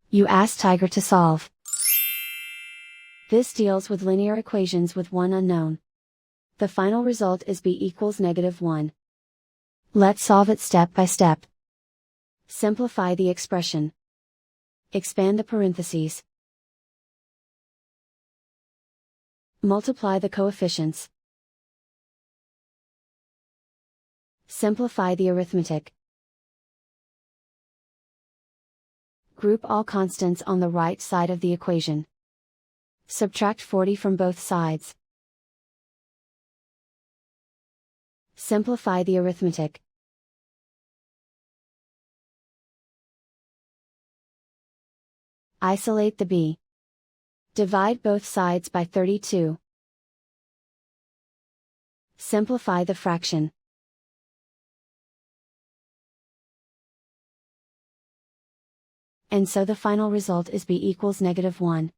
You ask Tiger to solve. This deals with linear equations with one unknown. The final result is b equals -1. Let's solve it step by step. Simplify the expression. Expand the parentheses. Multiply the coefficients. Simplify the arithmetic. Group all constants on the right side of the equation. Subtract 40 from both sides. Simplify the arithmetic. Isolate the b. Divide both sides by 32. Simplify the fraction. And so the final result is b equals -1.